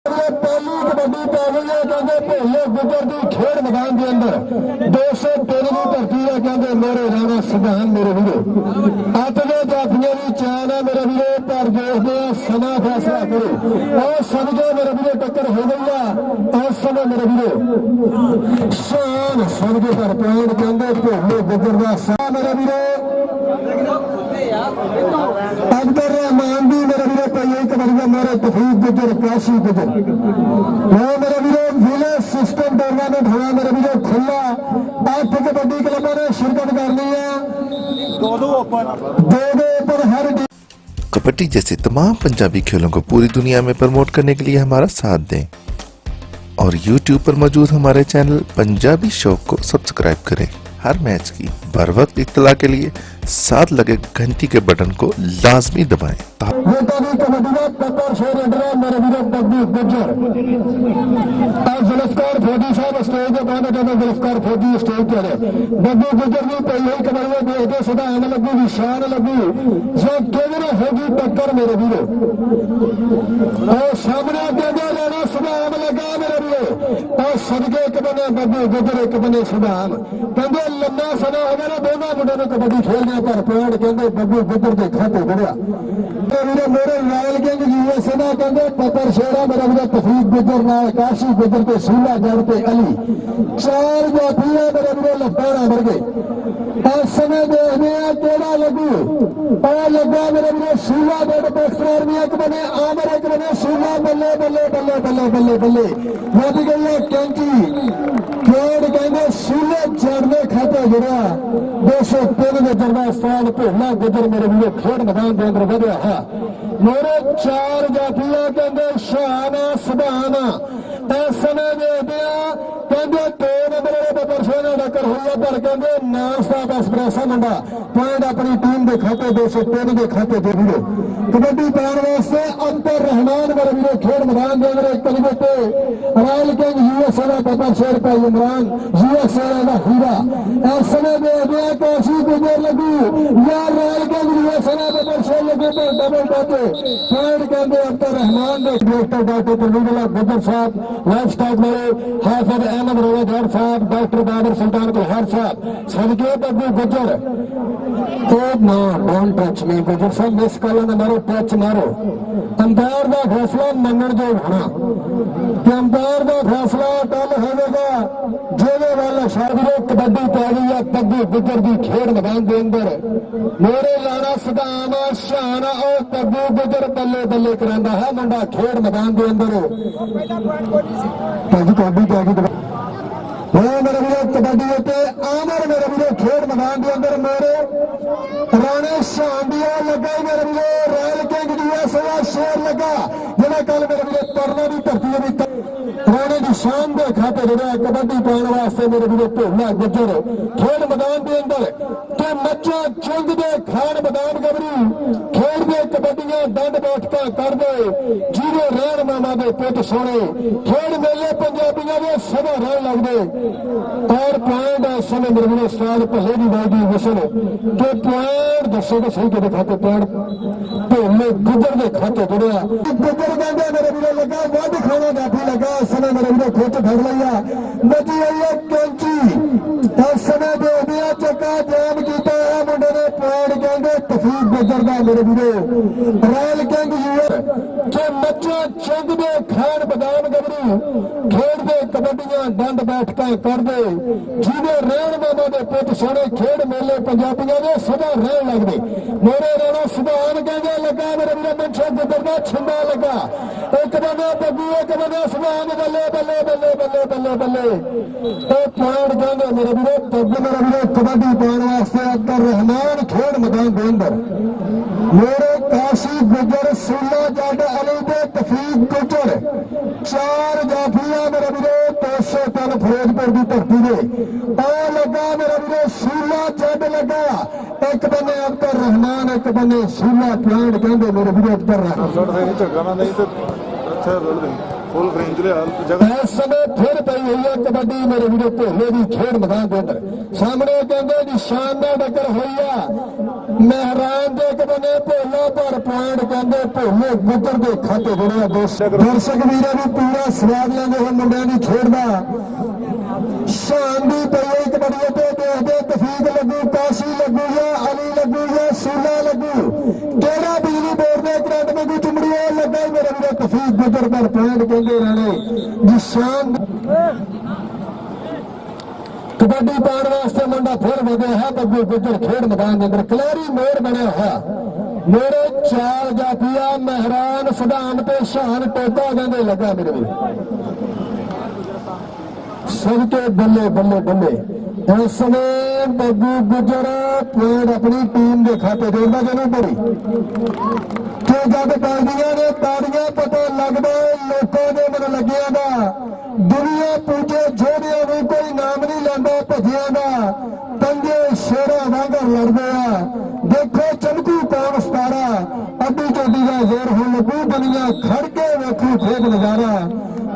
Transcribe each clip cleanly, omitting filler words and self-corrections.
पहली कबड्डी पै गई है कहते भोले गुजर की खेड मैदान के अंदर 203 की धरती है कहते मेरे राणा सिद्धांत मेरे वीरो अत के जाफिया की चाल है मेरे वीरो पर देखते समा फैसला करो और सबके मेरे वीरो टक्कर हो गई है और समय मेरे वीरो शान सबके पर पॉइंट कहते भोले गुजर का सा मेरे वीरो अब्दुल रहमान भी मेरे वीरो पहले कबड्डी मेरे तफरीक गुजर काशी गुजर मेरे वीरो विलेज सिस्टम टूर्नामेंट होना मेरे वीरो खुला 8 कबड्डी क्लबों ने शिरकत करनी है दो ओपन हर कबड्डी जैसे तमाम पंजाबी खेलों को पूरी दुनिया में प्रमोट करने के लिए हमारा साथ दें और YouTube पर मौजूद हमारे चैनल पंजाबी शौक को सब्सक्राइब करें। हर मैच की बर वक्त इत्तला के लिए साथ लगे घंटी के बटन को लाजमी दबाएं। टक्कर मेरे वीरो और सामने लेना सुधाम लगा मेरे वीरो और सदके एक बने बब्बू गुजर एक बने सुधाम कहते लंबा समय हो गया दोनों मुंडे ने कबड्डी खेलने पर पॉइंट कहते बब्बू गुजर के खाते बढ़िया मेरे मेरे रॉयल किंग यूएसए ना कहते पतर शेरा मेरा वीरो तफरीक गुजर नाल काशी गुजर के सूला जड़ पे अली 4 जाफिया मेरे वीरो लफाना मर गए और समय देखने केड़ा लगू और लगा मेरे वीरो सूला बेड बख्तर में एक बने आमर एक बने सूला बल्ले बल्ले बल्ले बल्ले बल्ले बल्ले वध गई है कैंची खेड कहते सूले चढ़ने खाते जुड़ा 203 में दरबार साल भोला गुजर मेरे वीरो खेड मैदान के अंदर बढ़िया है मेरे 4 जाफिया कहते शाना सुभाना इस समय देखते कहते 2 नंबर बबर सोना टक्कर हुई है पर कहते नाश्ता एक्सप्रेसा मुंडा पॉइंट अपनी टीम के खाते 203 के खाते दे वीरो कबड्डी पाने वास्ते अब्दुल रहमान मेरे वीरो खेड मैदान के अंदर एक कलिबते रॉयल किंग यूएसए का पपर शेर का इमरान यूएसए का हीरा इस समय देखते काशी गुजर लगू या रॉयल किंग यूएसए का पपर शेर लगे पर डबल टच पॉइंट कहते अब्दुल रहमान ने डायरेक्टर डॉक्टर तलवीला गुजर साहब लाइफ स्टाइल मेरे हाफिज अहमद रोजा साहब डॉक्टर बाबर सुल्तान कुल्हार साहब सदके बब्बू गुजर तो ना डोंट टच मी गुजर साहब मिस कॉल ने मारो टच मारो अंपायर का फैसला मनण जो होना कि अंपायर का फैसला कल होगा जेवे वाला शायद कबड्डी पै गई है बब्बू गुजर की खेड मैदान के अंदर मेरे लाना सदाम शान और बब्बू गुजर बल्ले बल्ले करांदा है मुंडा खेड मैदान के अंदर कबड्डी पै गई मेरे वीरो कबड्डी होते आमर मेरे वीरो खेड मैदान के अंदर मेरे राणे शांडिया लगा मेरे वीरो रॉयल किंग यूएसए शेर लगा जिन्हें कल मेरे वीरो तरना की धरती राणे की शान के खाते जुड़ा कबड्डी पाने वास्ते मेरे वीरो भोला गुजर खेड मैदान के अंदर तो मच्चा चुंग दे खान मैदान गबरू खेड दे कबड्डियां दंड बैठका कर दे जीरो रहन मामा दे पुत सोने खेड मेले पंजाबियों के सदा रहन लगते और पॉइंट समय मेरे वीरो उस्ताद भले की वादी वसन तो पॉइंट दसो तो सही के खाते पॉइंट भोले गुजर के खाते जुड़िया गुजर कहते मेरे वीरो लगा वध खाना काफी लगा समय मेरे वीरो खुद फड़ लिया नदी आई है कैंची इस समय देखते चक्का जाम किया है मुंडे ने पॉइंट कहते तफरीक गुजर का मेरे वीरो रॉयल किंग यूएसए के मच्चा चंग दे खान बदाम गबरू खेड दे कबड्डियां दंड बैठका कर दे जिन्हें रहन मामा दे पुत सोने खेड मेले पंजाबियों के सदा रहन लगते मेरे राणा सुधान कहते लगा मेरे वीरो मंशा गुजर का छिंदा लगा एक बने बब्बू एक बने सुधान बल्ले बल्ले बल्ले बल्ले बल्ले बल्ले तो पॉइंट कहते मेरे वीरो तब मेरे वीरो कबड्डी पाने वास्ते अब्दुल रहमान खेड मैदान के अंदर मेरे काशी गुजर सूला जट अली दे तफरीक गुजर 4 जाफिया मेरे वीरो 203 फिरोजपुर की धरती ने और लगा मेरे वीरो सूला जट लगा एक बने अब्दुल रहमान एक बने सूला पॉइंट कहते मेरे वीरो अब्दुल इस समय फिर पई हुई है कबड्डी मेरे वीरो भोले की खेड मैदान के अंदर सामने कहते जी शानदार टक्कर हुई है ਮਹਿਰਾਨ ਦੇ ਇੱਕ ਬੰਨੇ ਭੋਲਾ ਪਰ ਪੁਆਇੰਟ ਕਹਿੰਦੇ ਭੋਲੇ ਗੁੱਜਰ ਦੇ ਖਾਤੇ ਜਿਹੜੇ ਦਰਸ਼ਕ ਵੀਰਾਂ ਨੂੰ ਪੂਰਾ ਸਵਾਦ ਲੈਂਦੇ ਹੋਏ ਮੁੰਡਿਆਂ ਦੀ ਖੇਡ ਦਾ ਸ਼ਾਨ ਦੀ ਪਈ ਕਬੱਡੀ ਤੇ ਦੇਖਦੇ ਤਫੀਕ ਲੱਗੂ, ਕਾਸ਼ੀ ਲੱਗੂ ਜਾਂ ਅਲੀ ਲੱਗੂ ਜਾਂ ਸੂਲਾ ਲੱਗੂ, ਕਿਹੜਾ ਬਿਜਲੀ ਬੋਰਡ ਦੇ ਕਰੰਟ ਵਾਂਗੂ ਚੁੰਮੜੀ ਉਹ ਲੱਗਾ ਹੀ ਮੇਰੇ ਵੀਰੇ ਤਫੀਕ ਗੁੱਜਰ ਪਰ ਪੁਆਇੰਟ ਕਹਿੰਦੇ ਰਹਿਣੇ ਜੀ ਸ਼ਾਨ। ਕਬੱਡੀ ਪਾਉਣ ਵਾਸਤੇ ਮੁੰਡਾ ਫਿਰ ਵਧਿਆ ਹੈ ਬੱਬੂ ਗੁੱਜਰ ਖੇਡ ਮੈਦਾਨ ਦੇ ਅੰਦਰ ਕਲੈਰੀ ਮੋੜ ਬਣਿਆ ਹੋਇਆ ਮੇਰੇ ਚਾਲ ਜਾਫੀਆ ਮਹਿਰਾਨ ਸਦਾਮ ਤੇ ਸ਼ਾਨ ਟੋਟਾ ਕਹਿੰਦੇ ਲੱਗਾ ਮੇਰੇ ਵੀ ਸਭ ਤੋਂ ਬੱਲੇ ਬੱਲੇ ਬੱਲੇ ਇਸ ਸਮੇਂ ਬੱਬੂ ਗੁੱਜਰ ਪੁਆਇੰਟ ਆਪਣੀ ਟੀਮ ਦੇ ਖਾਤੇ ਦੇਦਾ ਜਦੋਂ ਬੜੀ ਤੇ ਜਦ ਪੈਂਦੀਆਂ ਨੇ ਤਾੜੀਆਂ ਪਤਾ ਲੱਗਦਾ ਲੋਕਾਂ ਦੇ ਮਨ ਲੱਗਿਆ ਦਾ ਦੁਨੀਆ ਪੂਜੇ ਜੋੜਿਆਂ ਨੂੰ ਕੋਈ ਨਾਮ ਨਹੀਂ ਲੈਂਦਾ ਭਜਿਆਂ ਦਾ ਪੰਜੇ ਸ਼ੇਰਾਂ ਵਾਂਗਰ ਲੜਦੇ ਆ ਦੇਖੋ ਚਮਕੂ ਕੌਣ ਸਤਾਰਾ ਅੱਡੀ ਚੋਟੀ ਦਾ ਜ਼ੋਰ ਹੁਣ ਲੱਗੂ ਦੁਨੀਆ ਖੜ ਕੇ ਵੇਖੋ ਖੇਡ ਨਜ਼ਾਰਾ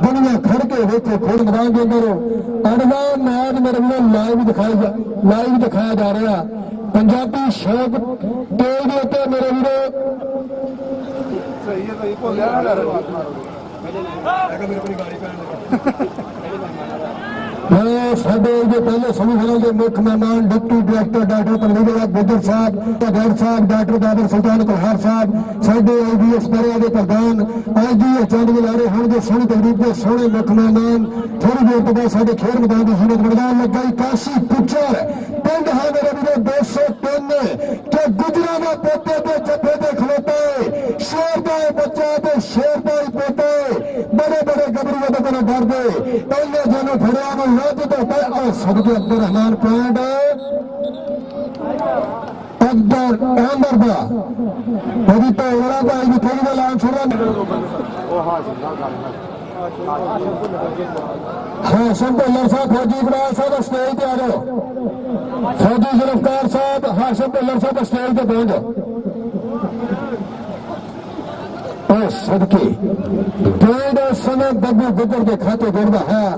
ਦੁਨੀਆ ਖੜ ਕੇ ਵੇਖੋ ਖੇਡ ਮੈਦਾਨ ਦੇ ਅੰਦਰ ਅੜਵਾ ਮੈਚ ਮੇਰੇ ਨੂੰ ਲਾਈਵ ਦਿਖਾਇਆ ਜਾ ਰਿਹਾ ਪੰਜਾਬੀ ਸ਼ੌਕ ਤੇਜ਼ ਦੇ ਉੱਤੇ ਮੇਰੇ ਵੀਰੋ ਸਹੀ ਹੈ ਸਹੀ ਭੁੱਲਿਆ ਨਾ ਕਰ ਮੇਰੇ ਕੋਲ ਗਾੜੀ ਪੈਣ ਸਾਡੇ ਦੇ ਪਹਿਲੇ ਸੈਮੀਫਾਈਨਲ ਦੇ ਮੁੱਖ ਮਹਿਮਾਨ deputy director doctor Tanveer Gujjar sahib ਗੈਰ ਸਾਹਿਬ ਡਾਕਟਰ ਬਾਬਰ ਸੁਲਤਾਨ ਕੁਲਹਾਰ ਸਾਹਿਬ ਸਾਡੇ ਆਈਬੀਐਸ ਪਰਿਆ ਦੇ ਪ੍ਰਧਾਨ ਅੱਜ ਦੀ ਚੰਦ ਬੁਲਾਰੇ ਹੁਣ ਦੇ ਸੋਹਣੀ ਤਕਰੀਬ ਦੇ ਸੋਹਣੇ ਮੁੱਖ ਮਹਿਮਾਨ ਥੋੜੀ ਦੇਰ ਤੋਂ ਬਾਅਦ ਸਾਡੇ ਖੇਡ ਮੈਦਾਨ ਦੀ ਸੂਰਤ ਮੈਦਾਨ ਲੱਗਾ ਕਾਸ਼ੀ ਪੁੱਛਰ ਪਿੰਡ ਹੈ ਮੇਰੇ ਵੀਰੋ 203 ਕਿ ਗੁਜਰਾਂ ਦਾ ਪੋਤੇ ਤੇ ਜੱਫੇ ਤੇ ਖਲੋਤਾ ਹੈ ਸ਼ੇਰ ਦਾ ਬੱਚਾ ਤੇ ਸ਼ੇਰ ਦਾ ਹੀ ਪੋਤਾ ਬੜੇ ਬੜੇ ਗੱਭਰੂ ਦੇ ਕੋਲੋਂ ਡਰਦੇ ਪਹਿਲੇ ਜਿਹਨੂੰ ਫੜਿਆ ਨੂੰ ਲੱਦ ਤੋਂ ਪੈ ਆ ਸਦਕੇ ਅਬਦੁਰ ਰਹਿਮਾਨ ਪੁਆਇੰਟ ਅੰਦਰ ਦਾ ਉਹਦੀ ਤੋੜਾ ਭਾਈ ਦੀ ਥੋੜੀ ਦਾ ਲਾਨ ਛੋੜਾ ਹਾਸ਼ਮ ਭੁੱਲਰ ਸਾਹਿਬ ਫੌਜੀ ਇਕਬਾਲ ਸਾਹਿਬ ਸਟੇਜ ਤੇ ਆ ਜਾਓ ਫੌਜੀ ਜ਼ੁਲਫਕਾਰ ਸਾਹਿਬ ਹਾਸ਼ਮ ਭੁੱਲਰ ਸਾਹਿਬ ਸਟੇਜ ਤੇ ਬੈਠ ਜਾਓ ਉਹ ਸਦਕੇ ਡੇਢ ਸਮੇਂ ਬੱਬੂ ਗੁੱਜਰ ਦੇ ਖਾਤੇ ਜੁੜਦਾ ਹੈ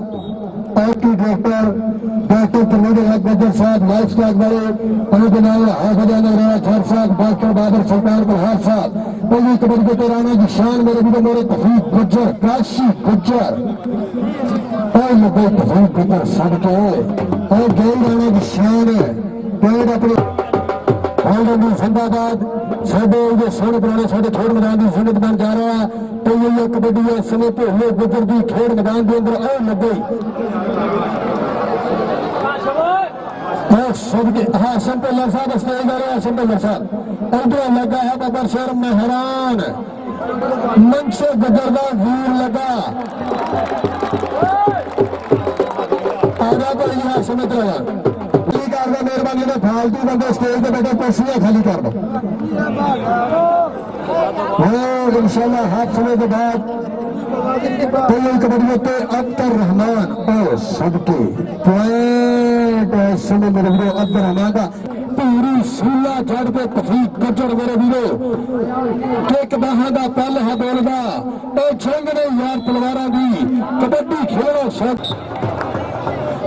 party director doctor Tanveer Gujjar sahib lifestyle ਵਾਲੇ ਉਹਨਾਂ ਦੇ ਨਾਲ ਹਾਜ਼ਰ ਨੇ ਖੈਰ ਸਾਹਿਬ ਡਾਕਟਰ ਬਾਬਰ ਸੁਲਤਾਨ ਕੁਲਹਾਰ ਸਾਹਿਬ ਪਹਿਲੀ ਕਬੱਡੀ ਦੇ ਰਾਣਾ ਦੀ ਸ਼ਾਨ ਮੇਰੇ ਵੀਰੋ ਮੇਰੇ ਤਫੀਕ ਗੁੱਜਰ ਕਾਸ਼ੀ ਗੁੱਜਰ ਉਹ ਮੇਰੇ ਤਫੀਕ ਗੁੱਜਰ ਸਦਕੇ ਉਹ ਗਏ ਰਾਣਾ ਦੀ ਸ਼ਾਨ ਗਏ ਆਪਣੇ ਦੀ ਜ਼ਿੰਦਾਬਾਦ ਸਾਡੇ ਇਹ ਸੋਹਣੇ ਪੁਰਾਣੇ ਸਾਡੇ ਖੇਡ ਮੈਦਾਨ ਦੀ ਜ਼ਿੰਦਗੀ ਬਣ ਜਾ ਰਿਹਾ ਤੇ ਇਹ ਕਬੱਡੀ ਇਸ ਸਮੇਂ ਭੋਲੇ ਗੁੱਜਰ ਦੀ ਖੇਡ ਮੈਦਾਨ ਦੇ ਅੰਦਰ ਆਉ ਲੱਗੇ ਹਾਸ਼ਮ ਭੁੱਲਰ ਸਾਹਿਬ ਸਟੇਜ ਆ ਰਿਹਾ ਹਾਸ਼ਮ ਭੁੱਲਰ ਸਾਹਿਬ ਉਧਰ ਲੱਗਾ ਹੈ ਬੱਬਰ ਸ਼ੇਰ ਮਹਿਰਾਨ ਮਨਸ਼ੇ ਗੁੱਜਰ ਦਾ ਵੀਰ ਲੱਗਾ ਆਗਾ ਭਾਈ ਹਾਸ਼ਮ ਇਧਰ ਮਿਹਰਬਾਨੀ ਨੇ ਫਾਲਤੂ ਬੰਦੇ ਸਟੇਜ ਤੇ ਬੈਠੇ ਕੁਰਸੀਆਂ ਖਾਲੀ ਕਰ ਦੋ ਹੋਰ ਇਨਸ਼ਾਅੱਲਾ ਹੱਥ ਸਮੇਂ ਦੇ ਬਾਅਦ ਕੋਈ ਕਬੱਡੀ ਉੱਤੇ ਅਬਦੁਰ ਰਹਿਮਾਨ ਉਹ ਸਦਕੇ ਪੁਆਇੰਟ ਸਮੇਂ ਮੇਰੇ ਵੀਰੋ ਅਬਦੁਰ ਰਹਿਮਾਨ ਦਾ ਪੂਰੀ ਸੂਲਾ ਛੱਡ ਕੇ ਤਫੀਕ ਗੁੱਜਰ ਮੇਰੇ ਵੀਰੋ ਟਿਕ ਬਾਹਾਂ ਦਾ ਪੱਲ ਹੈ ਬੋਲਦਾ ਉਹ ਛੰਗ ਨੇ ਯਾਰ ਤਲਵਾਰਾਂ ਦੀ ਕਬੱਡੀ ਖੇਡੋ ਸ਼ੌਕ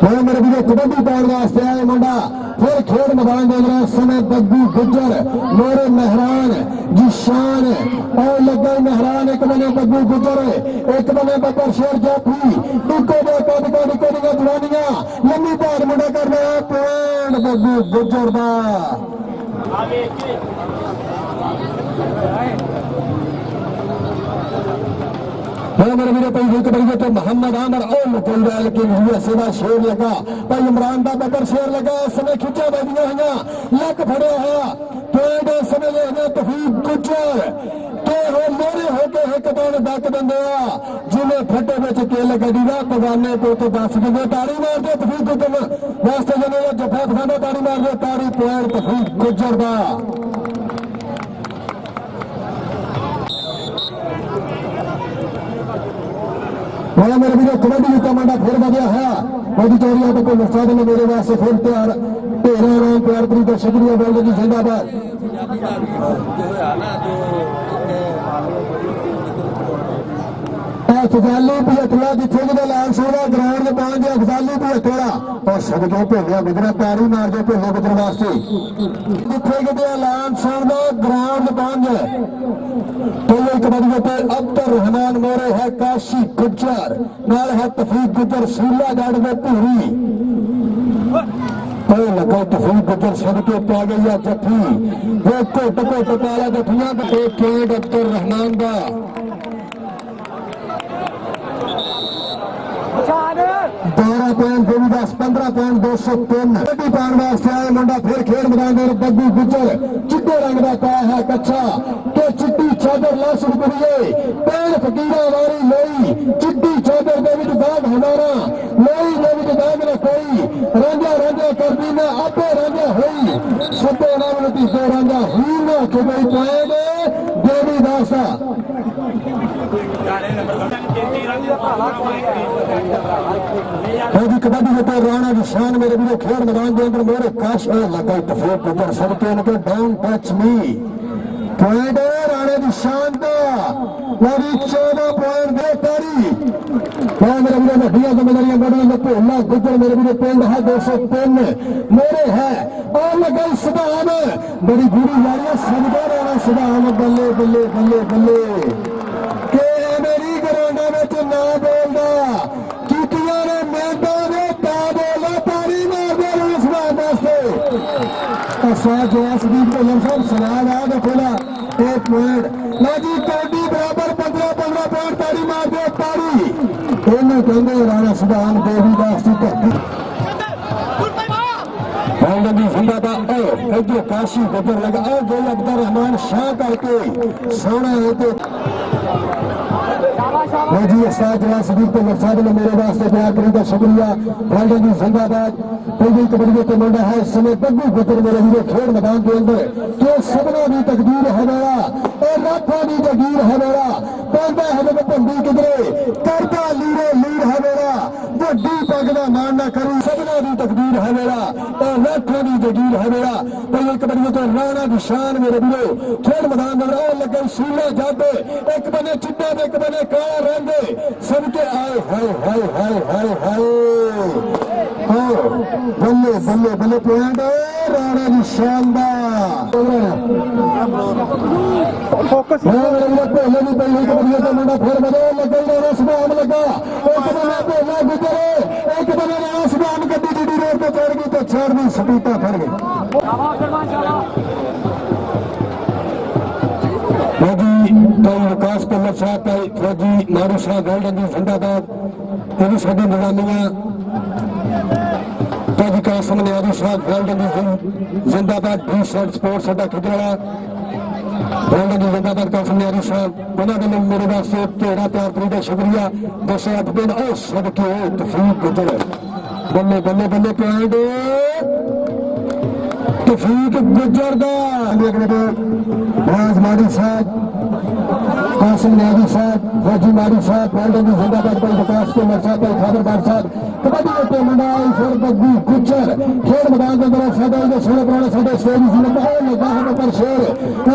ਮੈਂ ਮੇਰੇ ਵੀਰੋ ਕਬੱਡੀ ਪਾਉਣ ਵਾਸਤੇ ਆਏ ਮੁੰਡਾ ਫਿਰ ਖੇਡ ਮੈਦਾਨ ਦੇ ਅੰਦਰ ਸਮੇਂ ਬੱਬੂ ਗੁੱਜਰ ਮੇਰੇ ਮਹਿਰਾਨ ਜੀ ਸ਼ਾਨ ਉਹ ਲੱਗਾ ਮਹਿਰਾਨ ਇੱਕ ਬੰਨੇ ਬੱਬੂ ਗੁੱਜਰ ਇੱਕ ਬੰਨੇ ਬੱਬਰ ਸ਼ੇਰ ਜਾਫੀ ਇੱਕੋ ਦੇ ਕੋਡੀਆਂ ਜਵਾਨੀਆਂ ਲੰਮੀ ਭਾਰ ਮੁੰਡਾ ਕਰ ਰਿਹਾ ਪੁਆਇੰਟ ਬੱਬੂ ਗੁੱਜਰ ਦਾ मेरे मेरे भाई कबड्डी तो मोहम्मद आमर और मुकुंदल के यूएसए का शेर लगा भाई इमरान का बकर शेर लगा इस समय खिंचा बजिया हुई लक फड़िया हुआ पेड़ समय ले तफीक गुजर के हो मोरे होके एक दिन डक देंगे जिन्हें फटे बच केल गड्डी का पगाने तो दस देंगे ताड़ी मार दे तफीक गुजर वास्ते जिन्हें जफा खाना ताड़ी मार दे ताड़ी पेड़ तफीक गुजर का मेरे भी कबड्डी का मुंडा फिर बढ़िया है ऑडिटोरियम तो कोई मुस्ताद ने मेरे वास्ते फिर प्यार तेरा नाम प्यार करी तो शुक्रिया बोल दी जिंदाबाद अफजाली पिछला जिथे जो लाल सोना ग्राउंड में पाँच अफजाली पिछला और सदके भेलिया गुजरा पैरी मार दे भेले गुजर वास्ते जिथे कि लाल सोना ग्राउंड पाँच पहले कबड्डी पे अब्दुल रहमान मोरे है काशी गुज्जर नाल है तफरीक गुज्जर सूलागढ़ में पूरी लगा तफरीक गुज्जर सदके पा गई है जफी वो घुट घुट पाला जफिया पॉइंट अब्दुल रहमान का 12 पॉइंट 10 15 पॉइंट 203 कबड्डी पाने वास्ते आए मुंडा फिर खेल मैदान में बग्गू गुज्जर चिट्टे रंग का पाया है कच्चा के चिट्टी चादर लाश रुपये पैर फकीरा वारी लोई चिट्टी चादर दे विच दाग हमारा लोई दे विच दाग न कोई रांझा रांझा करदी ना आपे रांझा होई सत्ते नाम नती दो रांझा हुई ना के भाई पॉइंट देवी दासा कबड्डी होता है राणा निशान मेरे भी खेल मैदान के अंदर मेरे काश लगा तफरीक गुज्जर सबके उनके down touch me point Rana निशान का लगी 14 पॉइंट दे तारी मेरे भी वड्डिया जिम्मेदारियां बड़ी ने भोला गुज्जर मेरे भी पिंड है 203 मेरे है और लगा सुधान बड़ी बुरी यारियां सदका राणा सुधान बल्ले बल्ले बल्ले बल्ले के मेरी ग्राउंडा में ना बोलदा चीटियां ने मेदा ने ता बोला तारी मार दे इस बात वास्ते साथ जवासदीप को लमसम सलाद आ दे खोला 1 पॉइंट लाजी कबड्डी बराबर 15 पॉइंट तारी मार दे तारी इन्हें कहते राणा सुधान देवी दास की धरती जिंदाबाद इधर काशी गुजर लगा गोल अब्दुल रहमान शाह करके सोना है जी उस्ताद जवान सदीक तो मरसाद ने मेरे वास्ते बयान करी का शुक्रिया वेल्डन जी जिंदाबाद पहली कबड्डी के मुंडा है इस समय बग्गू गुजर मेरे लिए खेल मैदान के अंदर जो सबना भी तकदीर है मेरा और लाखों भी तकदीर है मेरा बोलता है जब भंडी किधरे करता लीरे लीर है मेरा वड्डी पग का मान ना करूं सबना भी तकदीर है मेरा और लाखों भी तकदीर है मेरा पहली कबड्डी तो राणा निशान मेरे लिए खेल मैदान में और लगे सूला जाते एक बने चिट्टे एक बने काला रंगे सबके आए हाय हाय हाय हाय हाय बल्ले बल्ले बल्ले पॉइंट राणा निशान दा फोकस पहले भी पहले कबड्डी का मुंडा फिर बदल लगे राणा सुभान लगा एक बने पहला गुजरे एक बने राणा सुभान गड्डी डी रोड पे चढ़ गई तो छोड़ दी सटीता फिर गई विकास कलर साहब फौजी नारू शाह गोल्डन जी जिंदाबाद ये साडी निगरानियां फौजी कासम नारू शाह गोल्डन जी जिंदाबाद डी शर्ट स्पोर्ट्स साडा खिदड़ा गोल्डन जी जिंदाबाद कासम नारू शाह उन्होंने मेरे वास्ते तेरा प्यार करी का शुक्रिया 208 दिन और सबके तफरीक गुजर बल्ले बल्ले बल्ले पॉइंट तफरीक गुजर दा माड़ी साहब कासिम नादी साहब फौजी मारी साहब गोल्डन जी जिंदाबाद भाई विकास के मर साहब भाई खादर बाग साहब कबड्डी के मंडाई फिर बग्गू गुज्जर खेल मैदान के अंदर साडा जो सोने पुराने साडे शेर जी ने बहुत लगा है पर शेर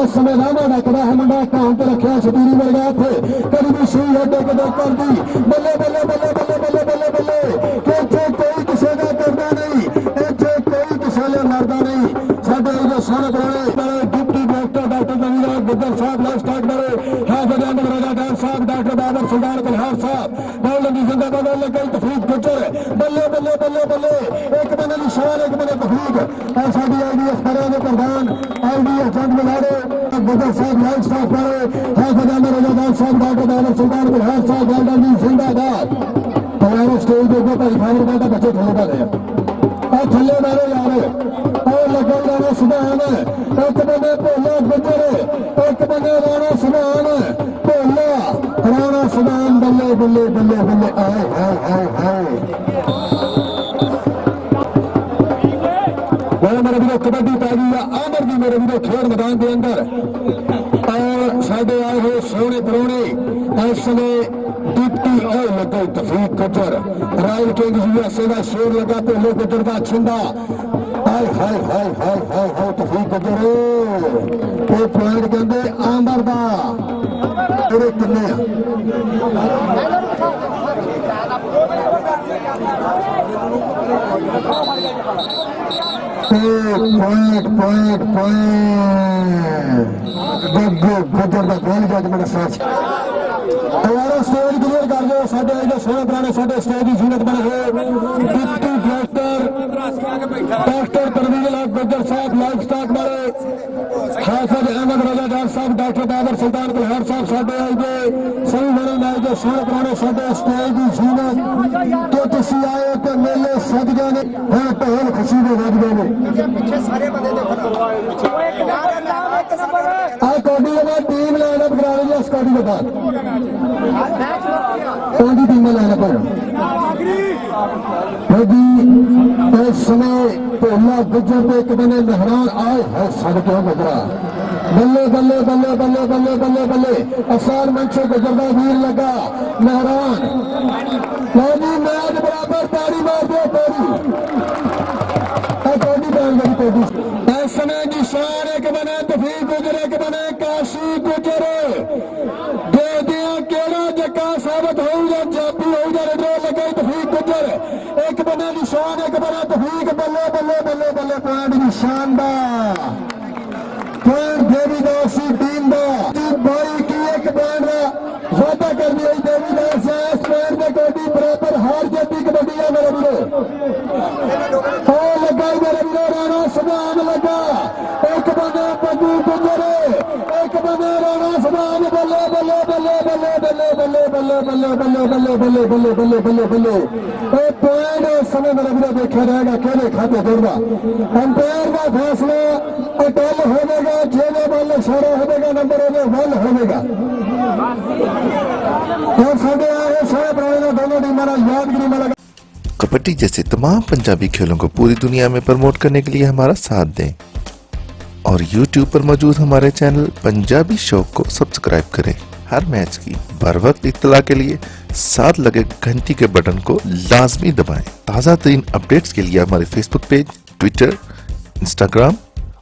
उस समय रामा डकदा है मंडा काउंट रखा शतीरी मिल गया थे कभी भी सुई हटे के देख कर दी बल्ले बल्ले बल्ले बल्ले बल्ले बल्ले बल्ले के इत्थे कोई किसी का करदा नहीं इत्थे कोई किसी ने लड़दा नहीं साडे जो सोने पुराने डिप्टी डॉक्टर नवीन गुज्जर साहब लाइफ स्टार्ट करे साहब डॉक्टर बाबर सुल्तान कलहार साहब गोल्डन जी जिंदाबाद कई तफरीक गुजर बल्ले बल्ले बल्ले बल्ले एक बने निशान एक बने तफरीक और साडी आईडीएफ खड़े के प्रधान आईडीएफ चंद मिलाड़े गुजर साहब लाइफ स्टार्ट करे हाफिज अहमद रजादार साहब डॉक्टर बाबर सुल्तान कलहार साहब गोल्डन जी जिंदाबाद हमारे स्टेज के ऊपर खाने का बच्चे थले का गया और थले मारे जा रहे और लगे राणा सुभान एक बने भोला गुजर एक बने राणा सुभान भोला राणा सुभान बल्ले बल्ले बल्ले बल्ले आए हाय हाय हाय मेरे भी कबड्डी पै गई है आमर जी मेरे भी खेल मैदान के अंदर और साढ़े आए हुए सोने परौने इस समय डिप्टी और लगे तफरीक गुजर रॉयल किंग यूएसए का शेर लगा भोले गुजर का छिंदा हाय हाय हाय हाय हाय हाय तफरीक गुजर ये पॉइंट कहते आमर का ਕਿਹੜੇ ਕਿੰਨੇ ਆ point. Good ਦਾ ਗੋਲ ਜੱਜਮੈਂਟ ਸਟੇਜ ਕਲੀਅਰ ਕਰ ਦਿਓ ਸਾਡੇ ਜਿਹੜੇ ਸੋਹਣੇ ਪੁਰਾਣੇ ਸਾਡੇ ਸਟੇਜ ਦੀ ਯੂਨਿਟ ਬਣੇ ਹੋਏ ਡਿਪਟੀ ਡਾਕਟਰ ਪਰਵੀਨ ਲਾਲ ਗੁੱਜਰ ਸਾਹਿਬ ਲਾਈਫ ਸਟਾਕ ਵਾਲੇ ਹਾਫਿਜ਼ ਅਹਿਮਦ ਰਜ਼ਾ ਡਾਕਟਰ ਸਾਹਿਬ ਡਾਕਟਰ ਬਾਬਰ ਸੁਲਤਾਨ ਬਲਹਾਰ ਸਾਹਿਬ ਸਾਡੇ ਆਏ ਦੇ ਸਹੀ ਮਰਨ ਨਾਲ ਜੋ ਸੋਹਣੇ ਪੁਰਾਣੇ ਸਾਡੇ ਸਟੇਜ ਦੀ ਯੂਨਿਟ ਤੋਂ ਤੁਸੀਂ ਆਏ ਤੇ ਮੇਲੇ ਸੱਜ ਗਏ ਨੇ ਹੁਣ ਢੋਲ ਖੁਸ਼ੀ ਦੇ ਵੱਜ ਗਏ ਨੇ ਪਿੱਛੇ ਸਾਰੇ ਬੰਦੇ ਦੇਖੋ ਆ ਕੋਡੀ ਦਾ ਟੀਮ ਲਾਈਨ ਅਪ ਕਰਾ ਲਈ ਇਸ ਕੋਡੀ ਦੇ ਬਾਅਦ ਕੋਡੀ ਟੀਮ ਲਾਈਨ ਅਪ ਹੋਗੀ ਇਸ ਸਮੇਂ ਭੋਲਾ ਗੁੱਜਰ ਤੇ ਇੱਕ ਬੰਦੇ ਮਹਿਰਾਨ ਆਏ ਹੈ ਸਾਡੇ ਤੋਂ ਮਗਰਾ ਬੱਲੇ ਬੱਲੇ ਬੱਲੇ ਬੱਲੇ ਬੱਲੇ ਬੱਲੇ ਬੱਲੇ ਅਸਾਰ ਮੰਚੋ ਗੁੱਜਰ ਦਾ ਵੀਰ ਲੱਗਾ ਮਹਿਰਾਨ ਲਓ ਜੀ ਮੈਚ ਬਰਾਬਰ ਤਾੜੀ ਮਾਰ ਦਿਓ ਕੋਡੀ ਬੈਨ ਗਈ ਕੋਡੀ ਇਸ ਸਮੇਂ ਨਿਸ਼ਾਨ ਇੱਕ ਬਣੇ ਤਫੀਕ ਗੁਜਰ ਇੱਕ ਬਣੇ ਕਾਸ਼ੀ ਗੁਜਰ ਦੇਖਦੇ ਆ ਕਿਹੜਾ ਜੱਕਾ ਸਾਬਤ ਹੋਊਗਾ ਜਾਪੀ ਹੋਊਗਾ ਰੇਡੋ ਲੱਗੇ ਤਫੀਕ ਗੁਜਰ ਇੱਕ ਬਣੇ ਨਿਸ਼ਾਨ ਇੱਕ ਬਣੇ ਤਫੀਕ ਬੱਲੇ ਬੱਲੇ ਬੱਲੇ ਬੱਲੇ ਪੁਆਇੰਟ ਨਿਸ਼ਾਨ ਦਾ ਪੁਆਇੰਟ ਦੇਵੀਦਾਸੀ ਟੀਮ ਦਾ ਬਾਈ ਕੀ ਇੱਕ ਪੁਆਇੰਟ ਦਾ ਵਾਅਦਾ ਕਰਦੀ ਹੋਈ ਦੇਵੀਦਾਸ ਇਸ ਪੁਆਇੰਟ ਦੇ ਕੋਡੀ ਬਰਾਬਰ ਹਾਰ ਜਿੱਤੀ ਕਬੱਡੀ ਆ ਮੇਰੇ ਵੀਰੋ ਲੱਗਾ ਮੇਰੇ ਵੀਰੋ ਰਾਣਾ ਸੁਭਾਨ ਲੱਗਾ ਇੱਕ ਬੰਦੇ ਬੱਬੂ ਗੁੱਜਰ ਇੱਕ ਬੰਦੇ ਰਾਣਾ ਸੁਭਾਨ ਬੱਲੇ ਬੱਲੇ ਬੱਲੇ ਬੱਲੇ ਬੱਲੇ ਬੱਲੇ ਬੱਲੇ ਬੱਲੇ ਬੱਲੇ ਬੱਲੇ ਬੱਲੇ ਬੱਲੇ ਬੱਲੇ ਬੱਲੇ ਇਹ ਪੁਆਇੰਟ ਇਸ ਸਮੇਂ ਮੇਰੇ ਵੀਰੋ ਦੇਖਿਆ ਜਾਏਗਾ ਕਿਹੜੇ ਖਾਤੇ ਦੌੜਦਾ ਅੰਪਾਇਰ ਦਾ ਫੈਸਲਾ ਅਟਲ ਹੋਵੇਗਾ ਜਿਹਦੇ ਵੱਲ ਇਸ਼ਾਰਾ ਹੋਵੇਗਾ ਨੰਬਰ ਉਹਦੇ ਵੱਲ ਹੋਵੇਗਾ और साढ़े आए सारे पुराने दोनों टीमों ने यादगिरी में लगा कबड्डी जैसे तमाम पंजाबी खेलों को पूरी दुनिया में प्रमोट करने के लिए हमारा साथ दें और YouTube पर मौजूद हमारे चैनल पंजाबी शौक को सब्सक्राइब करें। हर मैच की बर वक्त इत्तला के लिए साथ लगे घंटी के बटन को लाजमी दबाएं। ताज़ा तरीन अपडेट्स के लिए हमारे फेसबुक पेज, ट्विटर, इंस्टाग्राम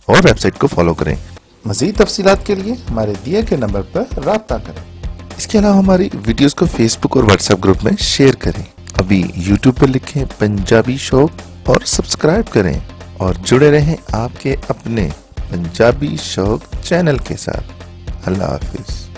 और वेबसाइट को फॉलो करें। मज़ीद तफसीलात के लिए हमारे दिए गए नंबर पर राब्ता करें। इसके अलावा हमारी वीडियोस को फेसबुक और व्हाट्सएप ग्रुप में शेयर करें। अभी यूट्यूब पर लिखें पंजाबी शौक और सब्सक्राइब करें और जुड़े रहें आपके अपने पंजाबी शौक चैनल के साथ। अल्लाह हाफिज़।